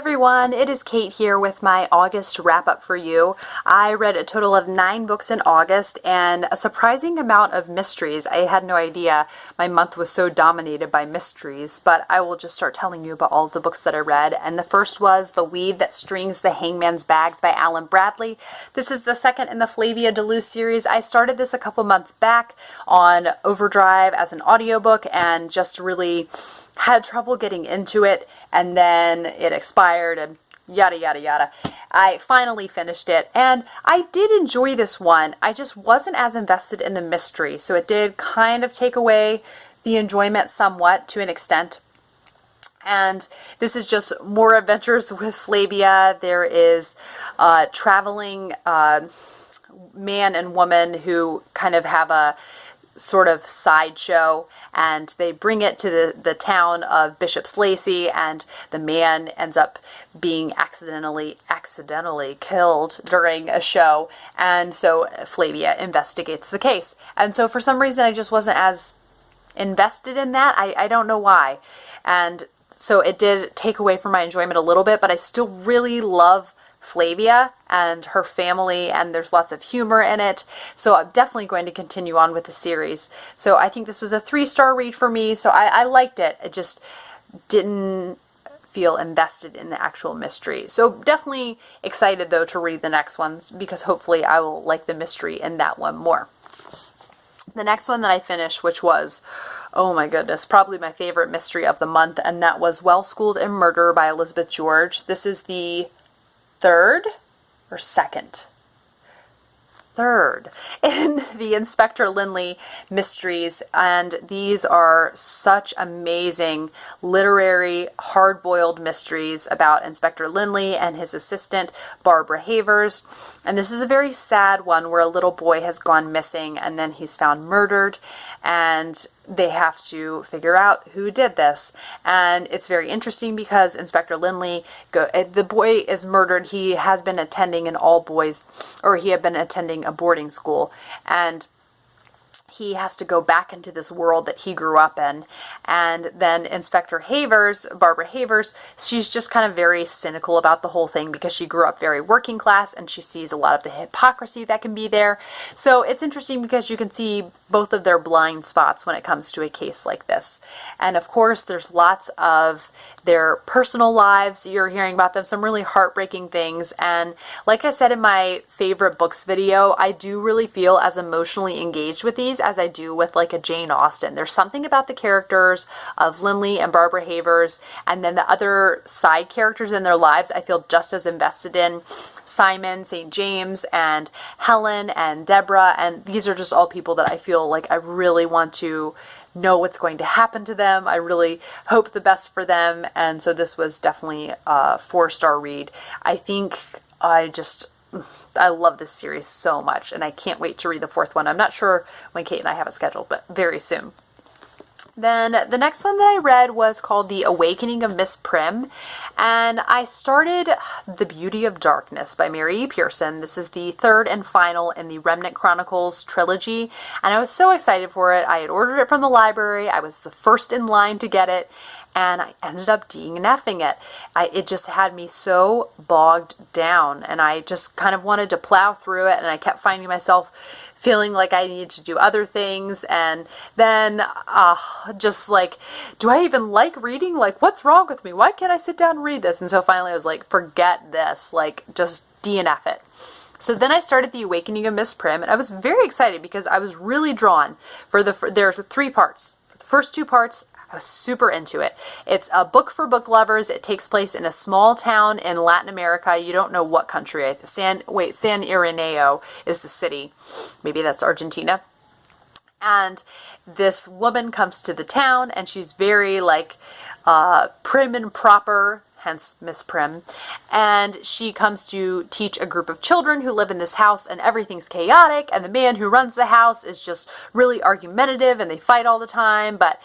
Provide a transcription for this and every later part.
Everyone, it is Kate here with my August wrap-up for you. I read a total of 9 books in August and a surprising amount of mysteries. I had no idea my month was so dominated by mysteries, but I will just start telling you about all of the books that I read. And the first was The Weed That Strings the Hangman's Bags by Alan Bradley. This is the second in the Flavia DeLuce series. I started this a couple months back on Overdrive as an audiobook and just really had trouble getting into it, and then it expired and yada yada yada. I finally finished it and I did enjoy this one. I just wasn't as invested in the mystery, so it did kind of take away the enjoyment somewhat to an extent. And this is just more adventures with Flavia. There is a traveling man and woman who kind of have a sort of sideshow, and they bring it to the town of Bishop's Lacey, and the man ends up being accidentally killed during a show, and so Flavia investigates the case. And so for some reason I just wasn't as invested in that. I don't know why, and so it did take away from my enjoyment a little bit, but I still really love Flavia and her family, and there's lots of humor in it, so I'm definitely going to continue on with the series. So I think this was a 3-star read for me, so I liked it. It just didn't feel invested in the actual mystery. So definitely excited though to read the next ones, because hopefully I will like the mystery in that one more. The next one that I finished, which was, oh my goodness, probably my favorite mystery of the month, and that was Well Schooled in Murder by Elizabeth George. This is the third in the Inspector Lynley mysteries, and these are such amazing literary hard-boiled mysteries about Inspector Lynley and his assistant Barbara Havers. And this is a very sad one where a little boy has gone missing and then he's found murdered, and they have to figure out who did this. And it's very interesting because Inspector Lynley, the boy is murdered. He has been attending an all-boys, or he had been attending a boarding school, and he has to go back into this world that he grew up in. And then Inspector Havers, Barbara Havers, she's just kind of very cynical about the whole thing because she grew up very working class and she sees a lot of the hypocrisy that can be there. So it's interesting because you can see both of their blind spots when it comes to a case like this. And of course, there's lots of their personal lives. You're hearing about them, some really heartbreaking things. And like I said in my favorite books video, I do really feel as emotionally engaged with these as I do with like a Jane Austen. There's something about the characters of Lynley and Barbara Havers, and then the other side characters in their lives I feel just as invested in. Simon St. James and Helen and Deborah, and these are just all people that I feel like I really want to know what's going to happen to them. I really hope the best for them, and so this was definitely a 4-star read. I think I love this series so much, and I can't wait to read the 4th one. I'm not sure when Kate and I have it scheduled, but very soon. Then the next one that I read was called The Awakening of Miss Prim, and I started The Beauty of Darkness by Mary E. Pearson. This is the 3rd and final in the Remnant Chronicles trilogy, and I was so excited for it. I had ordered it from the library. I was the first in line to get it, and I ended up DNFing it. It just had me so bogged down, and I just kind of wanted to plow through it, and I kept finding myself feeling like I needed to do other things, and then just like, do I even like reading? Like, what's wrong with me? Why can't I sit down and read this? And so finally I was like, forget this, like, just DNF it. So then I started The Awakening of Miss Prim, and I was very excited because I was really drawn there's 3 parts. For the first 2 parts, I was super into it. It's a book for book lovers. It takes place in a small town in Latin America. You don't know what country. San Ireneo is the city. Maybe that's Argentina. And this woman comes to the town, and she's very like prim and proper, hence Miss Prim, and she comes to teach a group of children who live in this house, and everything's chaotic, and the man who runs the house is just really argumentative, and they fight all the time, but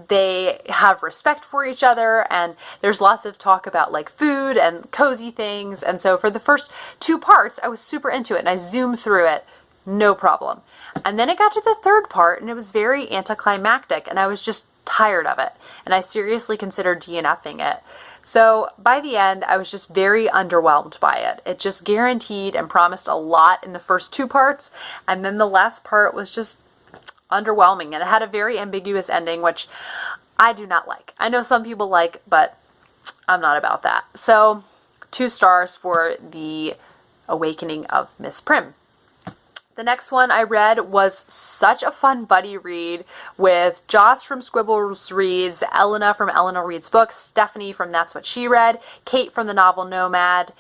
they have respect for each other, and there's lots of talk about like food and cozy things. And so for the first 2 parts I was super into it, and I zoomed through it no problem. And then it got to the 3rd part, and it was very anticlimactic, and I was just tired of it, and I seriously considered DNFing it. So by the end, I was just very underwhelmed by it. It just guaranteed and promised a lot in the first 2 parts, and then the last part was just underwhelming, and it had a very ambiguous ending, which I do not like. I know some people like, but I'm not about that. So 2 stars for The Awakening of Miss Prim. The next one I read was such a fun buddy read with Joce from Squibbles Reads, Elena from Elena Reads Books, Stephanie from That's What She Read, Kate from the novel Nomad,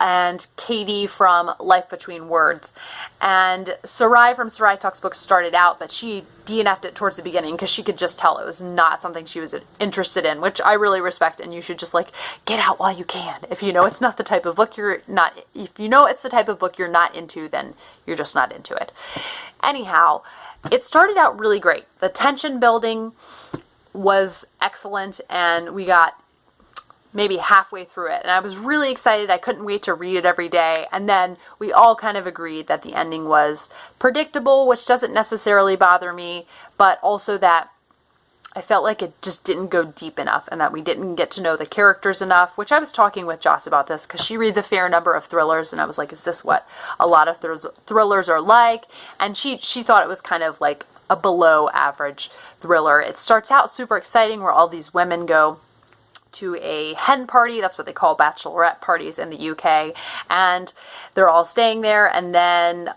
and Katie from Life Between Words. And Sarai from Sarai Talks Books started out, but she DNF'd it towards the beginning because she could just tell it was not something she was interested in, which I really respect, and you should just like get out while you can. If you know it's not the type of book you're not, if you know it's the type of book you're not into, then you're just not into it. Anyhow, it started out really great. The tension building was excellent, and we got maybe halfway through it, and I was really excited. I couldn't wait to read it every day. And then we all kind of agreed that the ending was predictable, which doesn't necessarily bother me, but also that I felt like it just didn't go deep enough, and that we didn't get to know the characters enough, which I was talking with Joce about this because she reads a fair number of thrillers, and I was like, is this what a lot of thrillers are like? And she thought it was kind of like a below average thriller. It starts out super exciting where all these women go to a hen party. That's what they call bachelorette parties in the UK, and they're all staying there, and then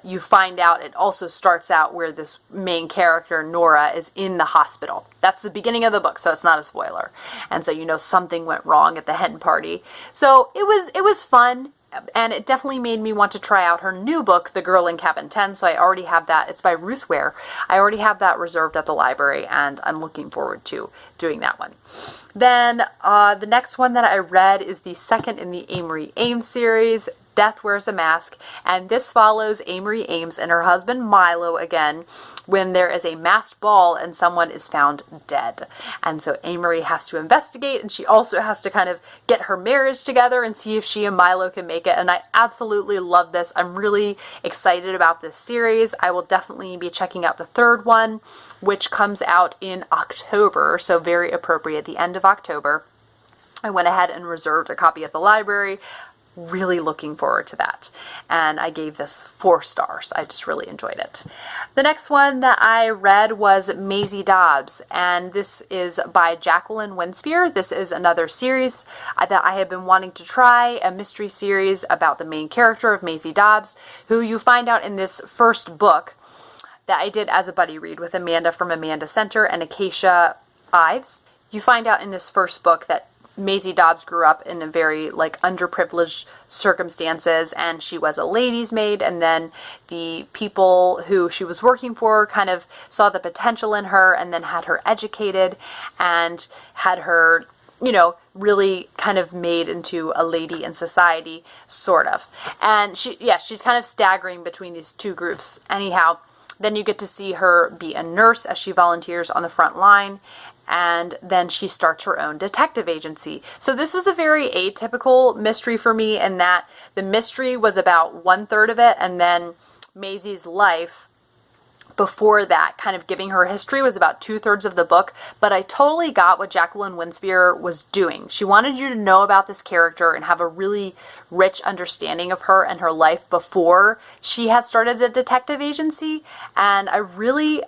you find out it also starts out where this main character, Nora, is in the hospital. That's the beginning of the book, so it's not a spoiler, and so you know something went wrong at the hen party. So it was fun, and it definitely made me want to try out her new book, The Girl in Cabin 10, so I already have that. It's by Ruth Ware. I already have that reserved at the library, and I'm looking forward to doing that one. Then the next one that I read is the second in the Amory Ames series, Death Wears a Mask, and this follows Amory Ames and her husband Milo again when there is a masked ball and someone is found dead. And so Amory has to investigate, and she also has to kind of get her marriage together and see if she and Milo can make it. And I absolutely love this. I'm really excited about this series. I will definitely be checking out the 3rd one, which comes out in October, so very appropriate, the end of October. I went ahead and reserved a copy at the library. Really looking forward to that. And I gave this 4 stars. I just really enjoyed it. The next one that I read was Maisie Dobbs, and this is by Jacqueline Winspear. This is another series that I have been wanting to try, a mystery series about the main character of Maisie Dobbs, who you find out in this first book that I did as a buddy read with Amanda from Amanda Center and Acacia Ives. You find out in this first book that Maisie Dobbs grew up in a very like underprivileged circumstances, and she was a lady's maid, and then the people who she was working for kind of saw the potential in her and then had her educated and had her, you know, really kind of made into a lady in society, sort of. And she's kind of staggering between these 2 groups. Anyhow, then you get to see her be a nurse as she volunteers on the front line, and then she starts her own detective agency. So this was a very atypical mystery for me in that the mystery was about 1/3 of it, and then Maisie's life before that, kind of giving her history, was about 2/3 of the book. But I totally got what Jacqueline Winspear was doing. She wanted you to know about this character and have a really rich understanding of her and her life before she had started a detective agency, and I really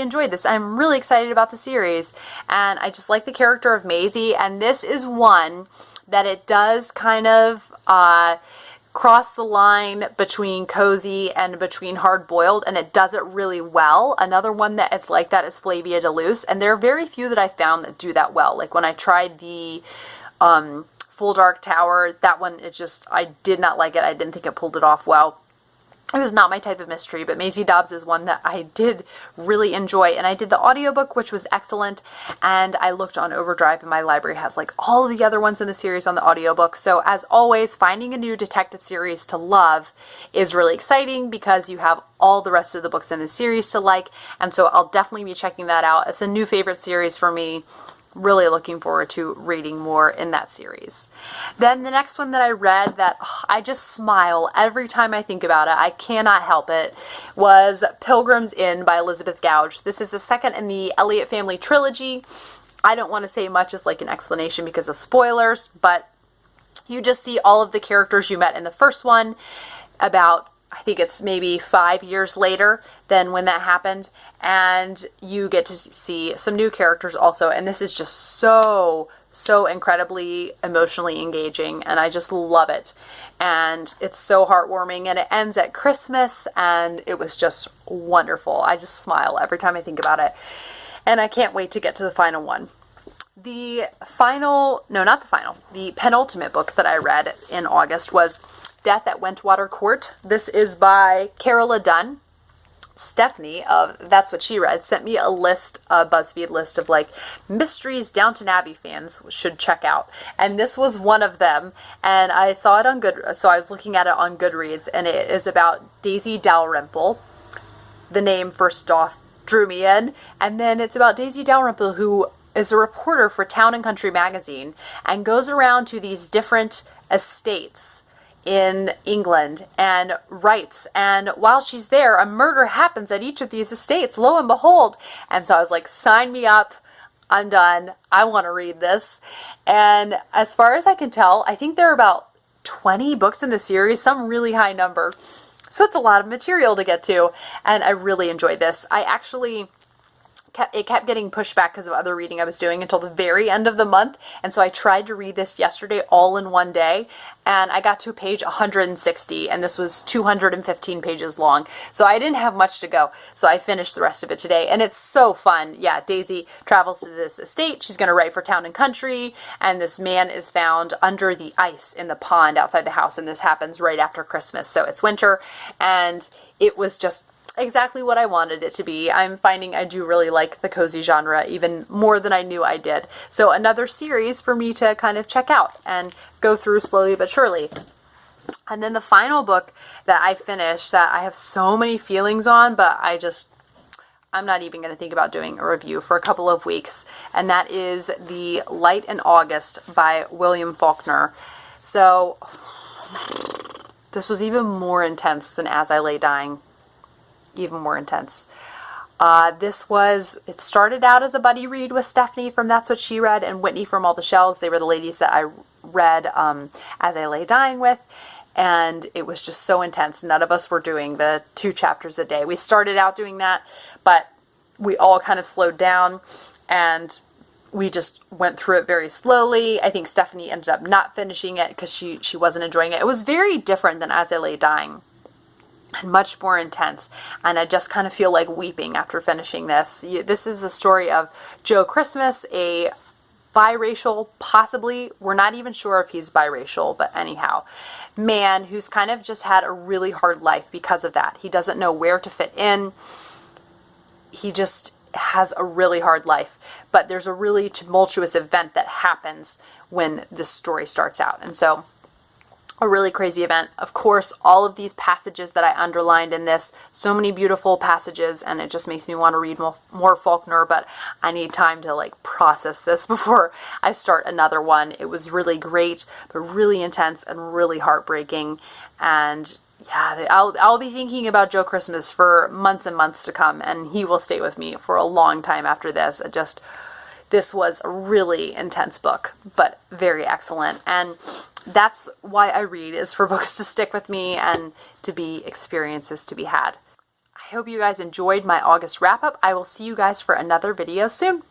enjoyed this. I'm really excited about the series, and I just like the character of Maisie, and this is one that it does kind of cross the line between cozy and between hard-boiled, and it does it really well. Another one that is like that is Flavia de Luce, and there are very few that I found that do that well. Like when I tried the Full Dark Tower, that one, I did not like it. I didn't think it pulled it off well. It was not my type of mystery, but Maisie Dobbs is one that I did really enjoy. And I did the audiobook, which was excellent. And I looked on Overdrive, and my library has like all of the other ones in the series on the audiobook. So as always, finding a new detective series to love is really exciting because you have all the rest of the books in the series to like. And so I'll definitely be checking that out. It's a new favorite series for me. Really looking forward to reading more in that series. Then the next one that I read that I just smile every time I think about it, I cannot help it, was Pilgrim's Inn by Elizabeth Gouge. This is the second in the Elliott family trilogy, I don't want to say much as like an explanation because of spoilers, but you just see all of the characters you met in the first one about, I think it's maybe 5 years later than when that happened, and you get to see some new characters also, and this is just so incredibly emotionally engaging, and I just love it. And it's so heartwarming, and it ends at Christmas, and it was just wonderful. I just smile every time I think about it, and I can't wait to get to the final one. The penultimate book that I read in August was Death at Wentwater Court. This is by Carola Dunn. Stephanie of That's What She Read sent me a BuzzFeed list of like mysteries Downton Abbey fans should check out, and this was one of them. And I saw it so I was looking at it on Goodreads, and it is about Daisy Dalrymple. The name first off drew me in, and then it's about Daisy Dalrymple, who is a reporter for Town and Country magazine and goes around to these different estates in England and writes, and while she's there, a murder happens at each of these estates, lo and behold. And so I was like, sign me up, I'm done, I want to read this. And as far as I can tell, I think there are about 20 books in the series, some really high number, so it's a lot of material to get to, and I really enjoyed this. It kept getting pushed back because of other reading I was doing until the very end of the month. And so I tried to read this yesterday all in one day, and I got to page 160, and this was 215 pages long. So I didn't have much to go. So I finished the rest of it today, and it's so fun. Yeah, Daisy travels to this estate. She's going to write for Town and Country, and this man is found under the ice in the pond outside the house, and this happens right after Christmas. So it's winter, and it was just exactly what I wanted it to be. I'm finding I do really like the cozy genre even more than I knew I did. So another series for me to kind of check out and go through slowly but surely. And then the final book that I finished that I have so many feelings on, but I'm not even going to think about doing a review for a couple of weeks. And that is The Light in August by William Faulkner. So this was even more intense than As I Lay Dying. Even more intense. It started out as a buddy read with Stephanie from That's What She Read and Whitney from All the Shelves. They were the ladies that I read As I Lay Dying with, and it was just so intense. None of us were doing the 2 chapters a day. We started out doing that, but we all kind of slowed down, and we just went through it very slowly. I think Stephanie ended up not finishing it because she wasn't enjoying it. It was very different than As I Lay Dying, and much more intense, and I just kind of feel like weeping after finishing this. This is the story of Joe Christmas, a biracial, possibly, we're not even sure if he's biracial, but anyhow, man who's kind of just had a really hard life because of that. He doesn't know where to fit in. He just has a really hard life, but there's a really tumultuous event that happens when this story starts out, and so a really crazy event. Of course, all of these passages that I underlined in this, so many beautiful passages, and it just makes me want to read more Faulkner, but I need time to like process this before I start another one. It was really great, but really intense and really heartbreaking. And yeah, I'll be thinking about Joe Christmas for months and months to come, and he will stay with me for a long time after this. This was a really intense book, but very excellent. And that's why I read, is for books to stick with me and to be experiences to be had. I hope you guys enjoyed my August wrap-up. I will see you guys for another video soon.